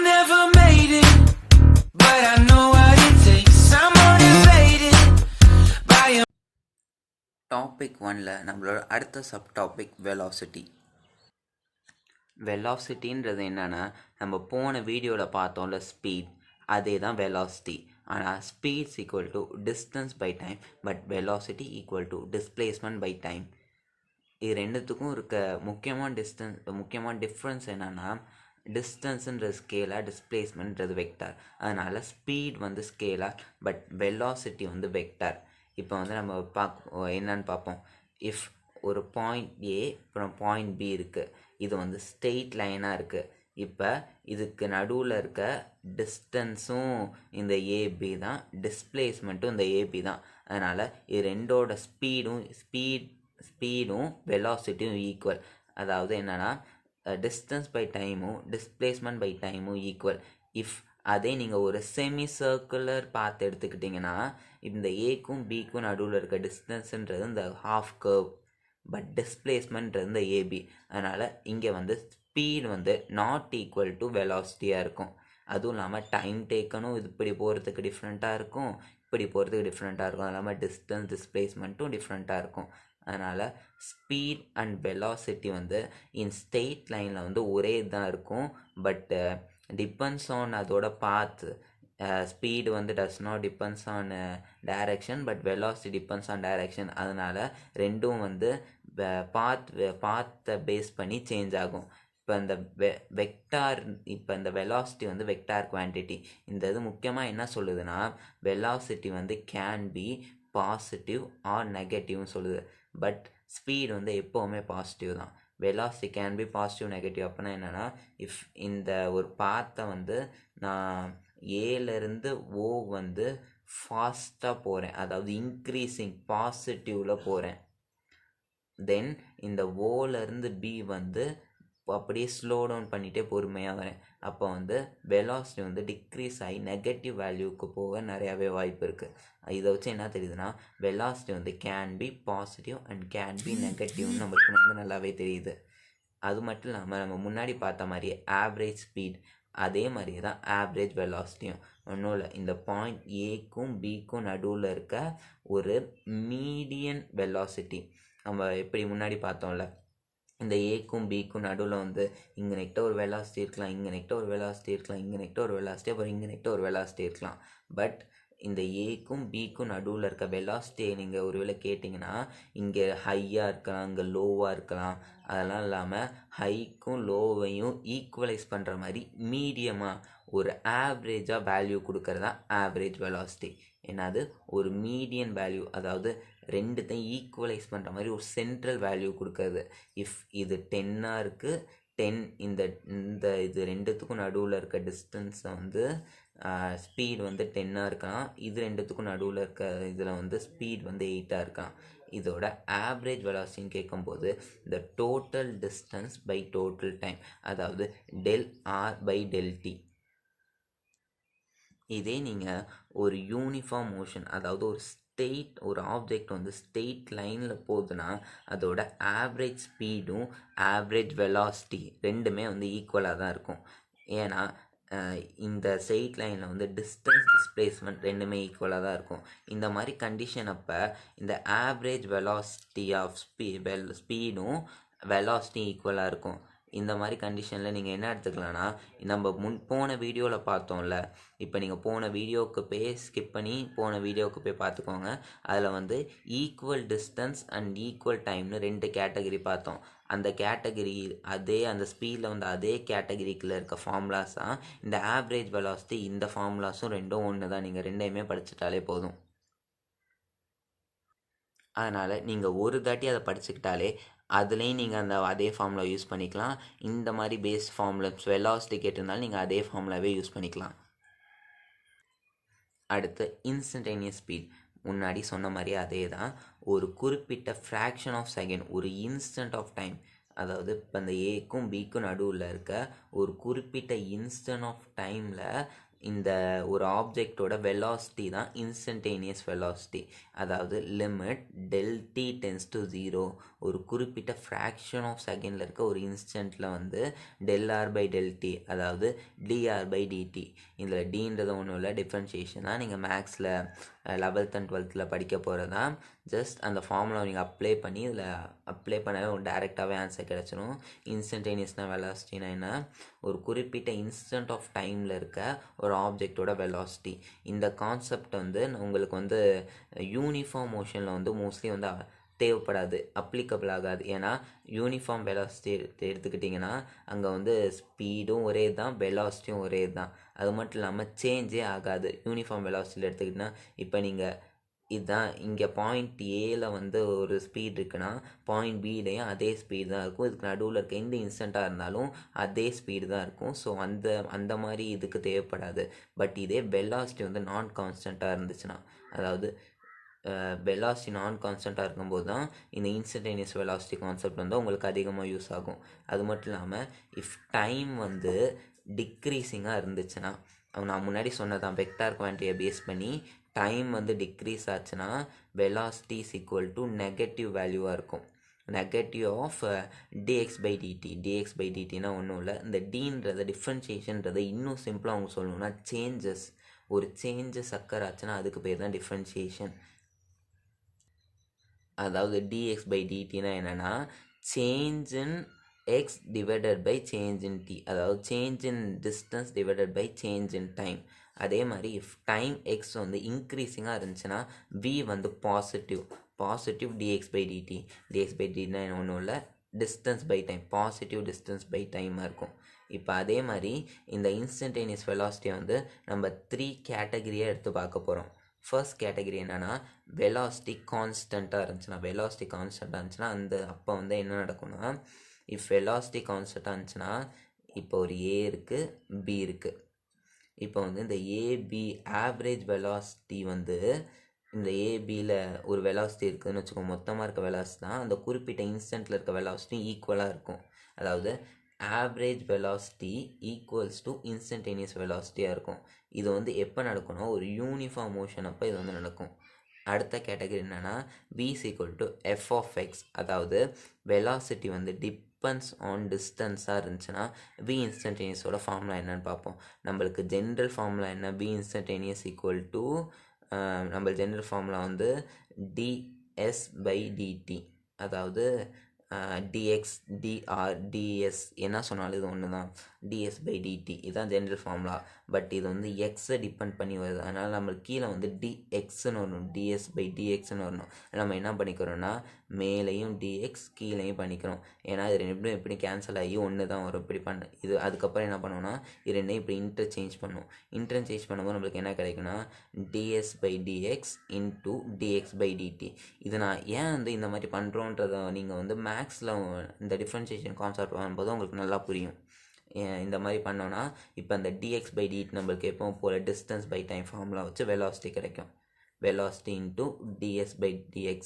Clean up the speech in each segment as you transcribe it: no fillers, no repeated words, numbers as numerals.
never made it, but I know what it takes. I'm motivated by a topic 1ல் நம்மளோட அடுத்த sub topic velocity. வெலாசிட்டின்றது என்னென்னா, நம்ம போன வீடியோவில் பார்த்தோம்ல ஸ்பீட், அதே தான் வெலாசிட்டி. ஆனால் speeds equal to distance by time, but velocity equal to displacement by time. இது ரெண்டுத்துக்கும் இருக்க முக்கியமான டிஃப்ரென்ஸ் என்னென்னா, டிஸ்டன்ஸுன்றது ஸ்கேலார், டிஸ்பிளேஸ்மெண்ட்ன்றது வெக்டார். அதனால் ஸ்பீட் வந்து ஸ்கேலார், பட் வெலாசிட்டி வந்து வெக்டார். இப்போ வந்து நம்ம என்னன்னு பார்ப்போம். இஃப் ஒரு பாயிண்ட் ஏ அப்புறம் பாயிண்ட் பி இருக்குது, இது வந்து ஸ்ட்ரெயிட் லைனாக இருக்குது. இப்போ இதுக்கு நடுவில் இருக்க டிஸ்டன்ஸும் இந்த ஏபி தான், டிஸ்பிளேஸ்மெண்ட்டும் இந்த ஏபி தான். அதனால் இது ரெண்டோட ஸ்பீடும் வெலாசிட்டியும் ஈக்குவல். அதாவது என்னென்னா, டிஸ்டன்ஸ் பை டைமும் டிஸ்பிளேஸ்மெண்ட் பை டைமும் ஈக்குவல். இஃப் அதே நீங்கள் ஒரு செமி சர்க்குலர் பாத் எடுத்துக்கிட்டிங்கன்னா, இந்த ஏக்கும் பிக்கும் நடுவில் இருக்க டிஸ்டன்ஸுன்றது இந்த ஹாஃப் கர்வ், பட் டிஸ்பிளேஸ்மெண்ட்ன்றது இந்த ஏபி. அதனால் இங்கே வந்து ஸ்பீட் வந்து நாட் ஈக்குவல் டு வெலாசிட்டியாக இருக்கும். அதுவும் இல்லாமல் டைம் டேக்கனும் இது இப்படி போகிறதுக்கு டிஃப்ரெண்ட்டாக இருக்கும், இப்படி போகிறதுக்கு டிஃப்ரெண்ட்டாக இருக்கும். அது இல்லாமல் டிஸ்பிளேஸ்மெண்ட்டும் டிஃப்ரெண்ட்டாக இருக்கும். அதனால் ஸ்பீட் அண்ட் வெலாசிட்டி வந்து இன் ஸ்ட்ரெயிட் லைனில் வந்து ஒரே தான் இருக்கும், பட் டிபெண்ட்ஸ் ஆன் அதோட பாத். ஸ்பீடு வந்து does not depends on direction, but velocity depends on direction. அதனால் ரெண்டும் வந்து பாத்தை பேஸ் பண்ணி சேஞ்ச் ஆகும். இப்போ இந்த இப்போ இந்த வெலாசிட்டி வந்து வெக்டார் குவான்டிட்டி. இந்த இது முக்கியமாக என்ன சொல்லுதுன்னா, வெலாசிட்டி வந்து கேன் பி பாசிட்டிவ் ஆர் நெகட்டிவ்னு சொல்லுது, பட் ஸ்பீடு வந்து எப்போவுமே பாசிட்டிவ் தான். Velocity can be positive negative. அப்படின்னா என்னென்னா, இஃப் இந்த ஒரு பாத்தை வந்து நான் ஏலேருந்து ஓ வந்து ஃபாஸ்ட்டாக போகிறேன், அதாவது இன்க்ரீஸிங் பாசிட்டிவில் போகிறேன், தென் இந்த ஓலேருந்து பி வந்து அப்படியே ஸ்லோ டவுன் பண்ணிகிட்டே பொறுமையாக வரேன், அப்போ வந்து வெலாசிட்டி வந்து டிக்ரீஸ் ஆகி நெகட்டிவ் வேல்யூவுக்கு போக நிறையாவே வாய்ப்பு இருக்குது. இதை வச்சு என்ன தெரியுதுன்னா, வெலாசிட்டி வந்து can be positive and can be நெகட்டிவ்னு நம்மளுக்கு வந்து நல்லாவே தெரியுது. அது மட்டும் இல்லாமல் நம்ம முன்னாடி பார்த்த மாதிரி ஆவரேஜ் ஸ்பீட், அதே மாதிரியே தான் ஆவரேஜ் வெலாசிட்டியும். ஒன்றும் இல்லை, இந்த பாயிண்ட் ஏக்கும் பிக்கும் நடுவில் இருக்க ஒரு மீடியன் வெலாசிட்டி. நம்ம எப்படி முன்னாடி பார்த்தோம்ல, இந்த ஏக்கும் பிக்கும் நடுவில் வந்து இங்கே நெக்ட ஒரு வெலாசிட்டி இருக்கலாம், இங்கே நெக்ட ஒரு வெலாசிட்டி இருக்கலாம், இங்கே நெக்ட ஒரு வெலாசிட்டி, அப்புறம் இங்கே நெக்ட ஒரு வெலாசிட்டி இருக்கலாம். பட் இந்த ஏக்கும் பிக்கும் நடுவில் இருக்க வெலாசிட்டியை நீங்கள் ஒருவேளை கேட்டிங்கன்னா, இங்கே ஹையாக இருக்கலாம், இங்கே லோவாக இருக்கலாம். அதெல்லாம் இல்லாமல் ஹைக்கும் லோவையும் ஈக்குவலைஸ் பண்ணுற மாதிரி மீடியமாக ஒரு ஆவரேஜாக வேல்யூ கொடுக்கறது தான் ஆவரேஜ் வெலாசிட்டி. என்னது, ஒரு மீடியன் வேல்யூ, அதாவது ரெண்டுத்தையும் ஈக்குவலைஸ் பண்ணுற மாதிரி ஒரு சென்ட்ரல் வேல்யூ கொடுக்கறது. இஃப் இது 10ஆக இருக்குது, 10 இந்த இது ரெண்டுத்துக்கும் நடுவில் இருக்க டிஸ்டன்ஸை வந்து ஸ்பீட் வந்து 10ஆக இருக்கலாம், இது ரெண்டுத்துக்கும் நடுவில் இருக்க இதில் வந்து ஸ்பீட் வந்து 8ஆக இருக்கலாம். இதோட ஆவரேஜ் வெலாசிட்டின்னு கேட்கும்போது இந்த total distance by total time, அதாவது del r by del t. இதே நீங்கள் ஒரு யூனிஃபார்ம் மோஷன், அதாவது ஒரு ஆப்ஜெக்ட் வந்து ஸ்ட்ரெயிட் லைனில் போகுதுன்னா, அதோட ஆவரேஜ் ஸ்பீடும் ஆவரேஜ் வெலாசிட்டி ரெண்டுமே வந்து ஈக்குவலாக தான் இருக்கும். ஏன்னா இந்த ஸ்ட்ரெயிட் லைனில் வந்து டிஸ்டன்ஸ், டிஸ்பிளேஸ்மெண்ட் ரெண்டுமே ஈக்குவலாக தான் இருக்கும். இந்த மாதிரி கண்டிஷன் அப்போ இந்த ஆவரேஜ் வெலாசிட்டி ஆஃப் ஸ்பீடும் வெலாசிட்டி ஈக்குவலாக இருக்கும். இந்த மாதிரி கண்டிஷனில் நீங்கள் என்ன எடுத்துக்கலாம்னா, நம்ம போன வீடியோவில் பார்த்தோம்ல, இப்போ நீங்கள் போன வீடியோவுக்கு ஸ்கிப் பண்ணி போன வீடியோவுக்கு போய் பார்த்துக்கோங்க. அதில் வந்து ஈக்குவல் டிஸ்டன்ஸ் அண்ட் ஈக்குவல் டைம்னு 2 கேட்டகரி பார்த்தோம். அந்த கேட்டகரி அந்த ஸ்பீடில் வந்து அதே கேட்டகரிக்குள்ளே இருக்க ஃபார்முலாஸ் தான் இந்த ஆவரேஜ் வெலாசிட்டி. இந்த ஃபார்முலாஸும் ரெண்டும் ஒன்று தான், நீங்கள் ரெண்டையுமே படிச்சுட்டாலே போதும். அதனால் நீங்கள் ஒரு தாட்டி அதை படிச்சுக்கிட்டாலே அதுலேயும் நீங்கள் அதே ஃபார்முலா யூஸ் பண்ணிக்கலாம். இந்த மாதிரி பேஸ் ஃபார்முலா வெலாசிட்டி கேட்டிருந்தாலும் நீங்கள் அதே ஃபார்முலாவே யூஸ் பண்ணிக்கலாம். அடுத்து இன்ஸ்டன்டேனியஸ் ஸ்பீட். முன்னாடி சொன்ன மாதிரி அதே தான், ஒரு குறிப்பிட்ட ஃப்ராக்ஷன் ஆஃப் செகண்ட், ஒரு இன்ஸ்டன்ட் ஆஃப் டைம், அதாவது இப்போ இந்த ஏக்கும் பிக்கும் நடுவில் இருக்க ஒரு குறிப்பிட்ட இன்ஸ்டன்ட் ஆஃப் டைமில் இந்த ஒரு ஆப்ஜெக்டோட வெலாசிட்டி தான் இன்ஸ்டன்டேனியஸ் வெலாசிட்டி. அதாவது limit del t tends to 0, ஒரு குறிப்பிட்ட ஃப்ராக்ஷன் ஆஃப் செகண்டில் இருக்க ஒரு இன்ஸ்டன்ட்டில் வந்து del r by del t, அதாவது டிஆர் பை டிடி. இதில் டீன்றது ஒன்றும் இல்லை, டிஃப்ரென்ஷியேஷன் தான். நீங்கள் மேக்ஸில் 11th and 12th படிக்க போகிறது தான். ஜஸ்ட் அந்த ஃபார்முலா நீங்கள் அப்ளை பண்ணி இதில் அப்ளை பண்ணாலே உங்களுக்கு டேரெக்டாகவே ஆன்சர் கிடச்சிடும். இன்ஸ்டன்டேனியஸ்னால் வெலாசிட்டினா என்ன, ஒரு குறிப்பிட்ட இன்ஸ்டன்ட் ஆஃப் டைமில் இருக்க ஒரு ஆப்ஜெக்டோட வெலாசிட்டி. இந்த கான்செப்ட் வந்து உங்களுக்கு வந்து யூனிஃபார்ம் மோஷனில் வந்து மோஸ்ட்லி வந்து தேவைப்படாது, அப்ளிகபிள் ஆகாது. ஏன்னா யூனிஃபார்ம் வெலாசிட்டி எடுத்துக்கிட்டிங்கன்னா அங்கே வந்து ஸ்பீடும் ஒரே தான், வெலாசிட்டியும் ஒரே தான். அது மட்டும் இல்லாமல் சேஞ்சே ஆகாது. யூனிஃபார்ம் வெலாசிட்டியில் எடுத்துக்கிட்டிங்கன்னா இப்போ நீங்கள் இதுதான் இங்கே பாயிண்ட் ஏல வந்து ஒரு ஸ்பீட் இருக்குன்னா பாயிண்ட் பிலையும் அதே ஸ்பீடு தான் இருக்கும். இதுக்கு நடுவில் இருக்க எந்த இன்ஸ்டண்ட்டாக இருந்தாலும் அதே ஸ்பீடு தான் இருக்கும். ஸோ அந்த மாதிரி இதுக்கு தேவைப்படாது. பட் இதே வெலாசிட்டி வந்து நான் கான்ஸ்டண்ட்டாக இருந்துச்சுன்னா, அதாவது வெலாசிட்டி நான் கான்ஸ்டண்ட்டாக இருக்கும்போது தான் இந்த இன்ஸ்டன்டேனியஸ் வெலாசிட்டி கான்செப்ட் வந்து உங்களுக்கு அதிகமாக யூஸ் ஆகும். அது மட்டும் இல்லாமல் இஃப் டைம் வந்து டிக்ரீஸிங்காக இருந்துச்சுன்னா, நான் முன்னாடி சொன்னதான் வெக்டார் குவான்டிட்டியை பேஸ் பண்ணி டைம் வந்து டிக்ரீஸ் ஆச்சுன்னா velocity is equal to negative வேல்யூவாக இருக்கும். Negative of d x by d t. D x by டிடினா ஒன்றும் இல்லை, இந்த டீன்றதை டிஃப்ரென்ஷியேஷன்றதை இன்னும் சிம்பிளாக அவங்க சொல்லணும்னா சேஞ்சஸ், ஒரு சேஞ்சஸ் அக்கர் ஆச்சுன்னா அதுக்கு பேர் தான் டிஃப்ரென்ஷியேஷன். அதாவது டிஎக்ஸ் பை டிடினா என்னென்னா change in x divided by change in t, அதாவது change in distance divided by change in time. அதே மாதிரி இஃப் டைம் எக்ஸ் வந்து இன்க்ரீஸிங்காக இருந்துச்சுன்னா வி வந்து positive d x by d t. D x by டிடினா ஒன்றும் இல்லை, distance by time, positive distance by டைமாக இருக்கும். இப்போ அதே மாதிரி இந்த இன்ஸ்டன்டேனியஸ் வெலாசிட்டியை வந்து நம்ம 3 கேட்டகரியாக எடுத்து பார்க்க போகிறோம். ஃபர்ஸ்ட் கேட்டகரி என்னென்னா வெலாசிட்டி கான்ஸ்டண்ட்டாக இருந்துச்சுன்னா அப்போ வந்து என்ன நடக்கும்னா, இஃப் வெலாசிட்டி கான்ஸ்டண்ட்டாக இருந்துச்சுன்னா இப்போ ஒரு ஏ இருக்குது, பி இருக்குது. இப்போ வந்து இந்த ஏபி ஆவரேஜ் வெலாசிட்டி வந்து இந்த ஏபியில் ஒரு வெலாசிட்டி இருக்குதுன்னு வச்சுக்கோங்க, மொத்தமாக இருக்க வெலாசிட்டி தான் அந்த குறிப்பிட்ட இன்ஸ்டன்ட்டில் இருக்க வெலாசிட்டி ஈக்குவலாக இருக்கும். அதாவது average velocity equals to instantaneous வெலாசிட்டியாக இருக்கும். இது வந்து எப்போ நடக்கும்னா ஒரு யூனிஃபார்ம் மோஷன் அப்போ இது வந்து நடக்கும். அடுத்த கேட்டகரி என்னென்னா v is equal to f of x, அதாவது வெலாசிட்டி வந்து டிபெண்ட்ஸ் ஆன் டிஸ்டன்ஸாக இருந்துச்சுன்னா v இன்ஸ்டன்டேனியஸோட ஃபார்முலா என்னன்னு பார்ப்போம். நம்மளுக்கு ஜென்ரல் ஃபார்முலா என்ன, v இன்ஸ்டன்டேனியஸ் ஈக்குவல் டு நம்ம ஜென்ரல் ஃபார்முலா வந்து ds by dt, அதாவது dx dr ds என்ன சொன்னாலும் இது ஒன்று தான், ds by dt இதுதான் ஜென்ரல் ஃபார்முலா. பட் இது வந்து எக்ஸை டிபெண்ட் பண்ணி வருது, அதனால் நம்மளுக்கு கீழே வந்து dxன்னு வரணும், ds by dxன்னு வரணும். நம்ம என்ன பண்ணிக்கிறோம்னா மேலேயும் dx கீழேயும் பண்ணிக்கிறோம். ஏன்னா இது ரெண்டும் எப்படி கேன்சல் ஆகி ஒன்று தான் வரும். இப்படி பண்ண இது அதுக்கப்புறம் என்ன பண்ணுவோம்னா இது ரெண்டையும் இப்படி இன்டர்சேஞ்ச் பண்ணும்போது நம்மளுக்கு என்ன கிடைக்குன்னா ds by dx into dx by dt. இது நான் ஏன் வந்து இந்த மாதிரி பண்ணுறோன்றதை நீங்கள் வந்து மேக்ஸில் இந்த டிஃப்ரென்ஷியேஷன் கான்செப்ட் வரும்போது உங்களுக்கு நல்லா புரியும். இந்த மாதிரி பண்ணோன்னா இப்போ அந்த dx by dt நம்மளுக்கு எப்பவும் போல் டிஸ்டன்ஸ் பை டைம் ஃபார்முலா வச்சு வெலாசிட்டி கிடைக்கும். Velocity into ds by dx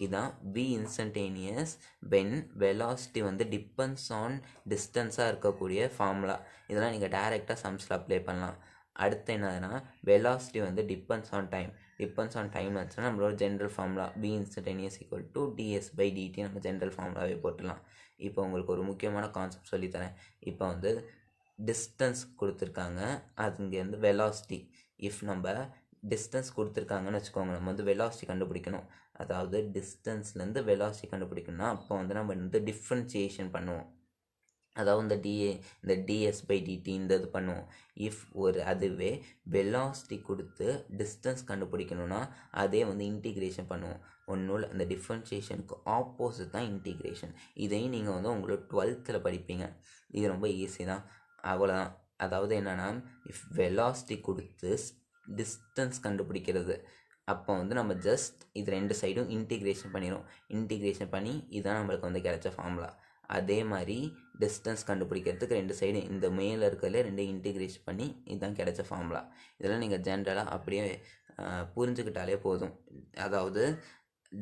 இதுதான் v இன்ஸ்டன்டேனியஸ் வென் வெலாசிட்டி வந்து டிபெண்ட்ஸ் ஆன் டிஸ்டன்ஸாக இருக்கக்கூடிய ஃபார்முலா. இதெல்லாம் நீங்கள் டைரெக்டாக சம்ஸில் அப்ளை பண்ணலாம். அடுத்து என்னதுன்னா வெலாசிட்டி வந்து டிபெண்ட்ஸ் ஆன் டைம் வந்துச்சுன்னா நம்மளோட general formula v instantaneous equal to ds by dt நம்ம ஜென்ரல் ஃபார்முலாவே போட்டுடலாம். இப்போ உங்களுக்கு ஒரு முக்கியமான கான்செப்ட் சொல்லித்தரேன். இப்போ வந்து டிஸ்டன்ஸ் கொடுத்துருக்காங்க, அது இங்கே வந்து வெலாசிட்டி. இஃப் நம்ம டிஸ்டன்ஸ் கொடுத்துருக்காங்கன்னு வச்சுக்கோங்க, நம்ம வந்து வெலாசிட்டி கண்டுபிடிக்கணும். அதாவது டிஸ்டன்ஸ்லேருந்து வெலாசிட்டி கண்டுபிடிக்கணும்னா அப்போ வந்து நம்ம வந்து டிஃப்ரென்ஷியேஷன் பண்ணுவோம். அதாவது இந்த ds by dt இந்த இது பண்ணுவோம். இஃப் அதுவே வெலாசிட்டி கொடுத்து டிஸ்டன்ஸ் கண்டுபிடிக்கணும்னா அதே வந்து இன்டிகிரேஷன் பண்ணுவோம். ஒன்றும் அந்த டிஃப்ரென்ஷியேஷனுக்கு ஆப்போசிட் தான் இன்டிகிரேஷன். இதையும் நீங்கள் வந்து உங்களோட 12th படிப்பீங்க. இது ரொம்ப ஈஸி தான், அவ்வளோதான். அதாவது என்னென்னா இஃப் வெலாசிட்டி கொடுத்து டிஸ்டன்ஸ் கண்டுபிடிக்கிறது அப்போ வந்து நம்ம ஜஸ்ட் இது ரெண்டு சைடும் இன்டிகிரேஷன் பண்ணி இதுதான் நம்மளுக்கு வந்து கிடைச்ச ஃபார்முலா. அதே மாதிரி டிஸ்டன்ஸ் கண்டுபிடிக்கிறதுக்கு ரெண்டு சைடு இந்த மேலே இருக்கிறதுல ரெண்டு இன்டிகிரேஷன் பண்ணி இதுதான் கிடைச்ச ஃபார்முலா. இதெல்லாம் நீங்கள் ஜென்ரலாக அப்படியே புரிஞ்சுக்கிட்டாலே போதும். அதாவது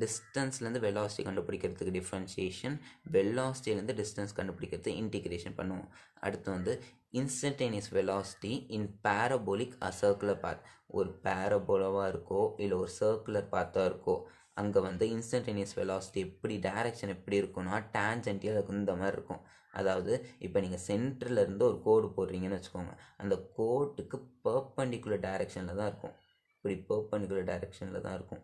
டிஸ்டன்ஸ்லேருந்து வெலாசிட்டி கண்டுபிடிக்கிறதுக்கு டிஃப்ரென்ஷியேஷன், வெலாசிட்டிலேருந்து டிஸ்டன்ஸ் கண்டுபிடிக்கிறது இன்டிகிரேஷன் பண்ணுவோம். அடுத்து வந்து instantaneous velocity in parabolic circular path. ஒரு பேரபோலாவாக இருக்கோ இல்லை ஒரு சர்க்குலர் பாத்தாக இருக்கோ அங்கே வந்து இன்ஸ்டன்டேனியஸ் வெலாசிட்டி எப்படி டைரக்ஷன் எப்படி இருக்குன்னா டேஞ்சென்டியல் இந்த மாதிரி இருக்கும். அதாவது இப்போ நீங்கள் சென்டர்லேருந்து ஒரு கோடு போடுறீங்கன்னு வச்சுக்கோங்க, அந்த கோட்டுக்கு பர்பண்டிகுலர் டைரெக்ஷனில் தான் இருக்கும். இப்படி பர்பண்டிகுலர் டைரெக்ஷனில் தான் இருக்கும்.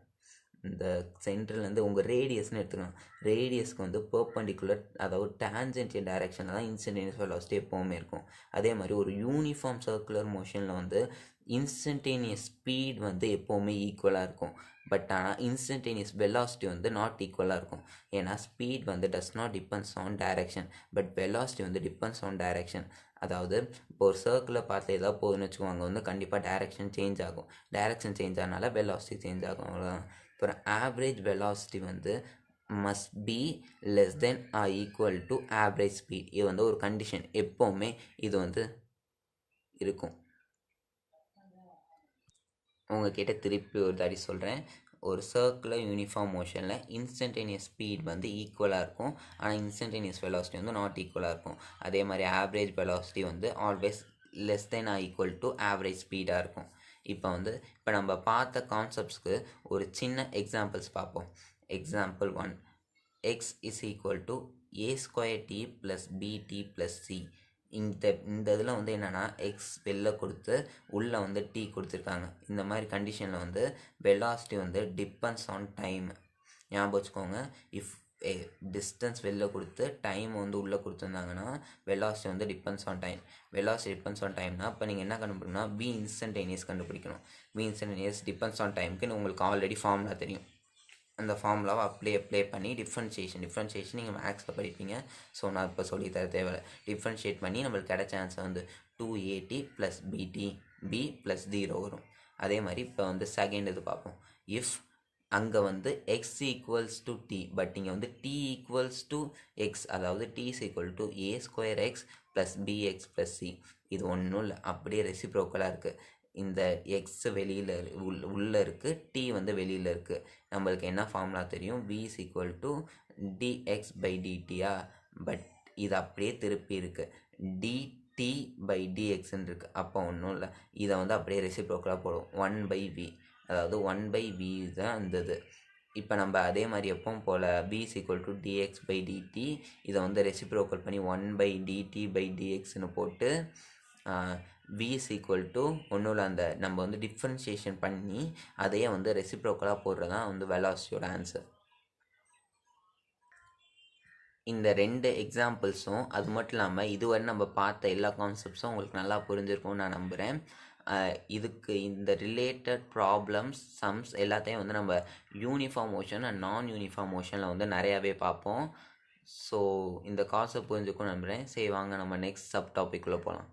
இந்த சென்டர்லேருந்து உங்கள் ரேடியஸ்னு எடுத்துக்கலாம், ரேடியஸ்க்கு வந்து பர்பண்டிகுலர் அதாவது டேஞ்சென்டியல் டைரெக்ஷனில் தான் இன்ஸ்டன்டேனியஸ் வெலாசிட்டி எப்போவுமே இருக்கும். அதே மாதிரி ஒரு யூனிஃபார்ம் சர்க்குலர் மோஷனில் வந்து இன்ஸ்டன்டேனியஸ் ஸ்பீட் வந்து எப்போவுமே ஈக்குவலாக இருக்கும். பட் ஆனால் இன்ஸ்டன்டேனியஸ் வெலாசிட்டி வந்து நாட் ஈக்குவலாக இருக்கும். ஏன்னா ஸ்பீட் வந்து does not depends on direction, but velocity வந்து டிபெண்ட்ஸ் ஆன் டைரெக்ஷன். அதாவது இப்போ ஒரு சர்க்கிளில் பார்த்து ஏதாவது போகுதுன்னு வச்சுக்கோங்க, வந்து கண்டிப்பாக டைரெக்ஷன் சேஞ்ச் ஆகும். டைரெக்ஷன் சேஞ்ச் ஆனால வெலாசிட்டி சேஞ்ச் ஆகும், அவ்வளோதான். அப்புறம் ஆவரேஜ் வெலாசிட்டி வந்து must be less than or equal to average speed. இது வந்து ஒரு கண்டிஷன், எப்போவுமே இது வந்து இருக்கும். உங்ககிட்ட திருப்பி ஒரு தாடி சொல்கிறேன், ஒரு சர்க்குலர் யூனிஃபார்ம் மோஷனில் இன்ஸ்டன்டேனியஸ் ஸ்பீட் வந்து ஈக்குவலாக இருக்கும், ஆனால் இன்ஸ்டன்டேனியஸ் வெலாசிட்டி வந்து நாட் ஈக்குவலாக இருக்கும். அதே மாதிரி ஆவரேஜ் வெலாசிட்டி வந்து always less than or equal to average ஸ்பீடாக இருக்கும். இப்போ நம்ம பார்த்த கான்செப்ட்ஸ்க்கு ஒரு சின்ன எக்ஸாம்பிள்ஸ் பார்ப்போம். Example 1, x is equal to a square t plus bt plus c. இந்த இதில் வந்து என்னென்னா எக்ஸ் வெளில கொடுத்து உள்ளே வந்து டி கொடுத்துருக்காங்க. இந்த மாதிரி கண்டிஷனில் வந்து வெலாசிட்டி வந்து டிபெண்ட்ஸ் ஆன் டைம். ஞாபகம் வச்சுக்கோங்க, இஃப் டிஸ்டன்ஸ் வெளில கொடுத்து டைம் வந்து உள்ளே கொடுத்துருந்தாங்கன்னா வெலாசிட்டி வந்து depends on time. Velocity depends on டைம்னா இப்போ நீங்கள் என்ன கண்டுபிடிக்கணும்னா v இன்ஸ்டன்டேனியஸ் கண்டுபிடிக்கணும். v இன்ஸ்டன்டேனியஸ் டிபெண்ட்ஸ் ஆன் டைமுக்கு உங்களுக்கு ஆல்ரெடி ஃபார்முலா தெரியும். அந்த ஃபார்முலாவை அப்ளை பண்ணி டிஃப்ரென்ஷியேஷன் நீங்கள் மேக்ஸில் படிப்பீங்க. ஸோ நான் இப்போ சொல்லித்தர தேவையில்லை. டிஃப்ரென்ஷியேட் பண்ணி நம்மளுக்கு கிடைச்ச ஆன்சர் வந்து 2at + bt, b + 0 வரும். அதே மாதிரி இப்போ வந்து செகண்ட் இது பார்ப்போம். இஃப் அங்கே வந்து x equals to t, but இங்கே வந்து t ஈக்குவல்ஸ் டு x, அதாவது t is equal to a² x + bx + c. இது ஒன்றும் இல்லை, அப்படியே ரெசிப்ரோக்கலாக இருக்குது. இந்த எக்ஸ் வெளியில் உள்ளே இருக்குது, டி வந்து வெளியில் இருக்குது. நம்மளுக்கு என்ன ஃபார்முலா தெரியும், v is equal to dx/dtயா, பட் இது அப்படியே திருப்பி இருக்குது, dt/dxன்னு இருக்குது. அப்போ ஒன்றும் இல்லை, இதை வந்து அப்படியே ரெசிப்ரோக்கலாக போடுவோம், 1/v, அதாவது 1/v தான் இருந்தது. இப்போ நம்ம அதே மாதிரி எப்பவும் போல் v is equal to dx/dt, இதை வந்து ரெசிப்ரோக்கல் பண்ணி 1/dt/dxன்னு போட்டு v is equal to ஒன்றும் இல்லை, அந்த நம்ம வந்து டிஃப்ரென்ஷியேஷன் பண்ணி அதையே வந்து ரெசிப்ரோக்கலாக போடுறதான் வந்து வெலாசிட்டியோட ஆன்சர். இந்த 2 எக்ஸாம்பிள்ஸும் அது மட்டும் இல்லாமல் இதுவரை நம்ம பார்த்த எல்லா கான்செப்ட்ஸும் உங்களுக்கு நல்லா புரிஞ்சிருக்கும்னு நான் நம்புகிறேன். இதுக்கு இந்த ரிலேட்டட் ப்ராப்ளம்ஸ், சம்ஸ் எல்லாத்தையும் வந்து நம்ம யூனிஃபார்ம் மோஷன் அண்ட் நான் யூனிஃபார்ம் மோஷனில் வந்து நிறையாவே பார்ப்போம். ஸோ இந்த கான்செப்ட் புரிஞ்சுக்கும் நம்புகிறேன். சரி, வாங்க நம்ம நெக்ஸ்ட் சப் டாபிக்குள்ளே போகலாம்.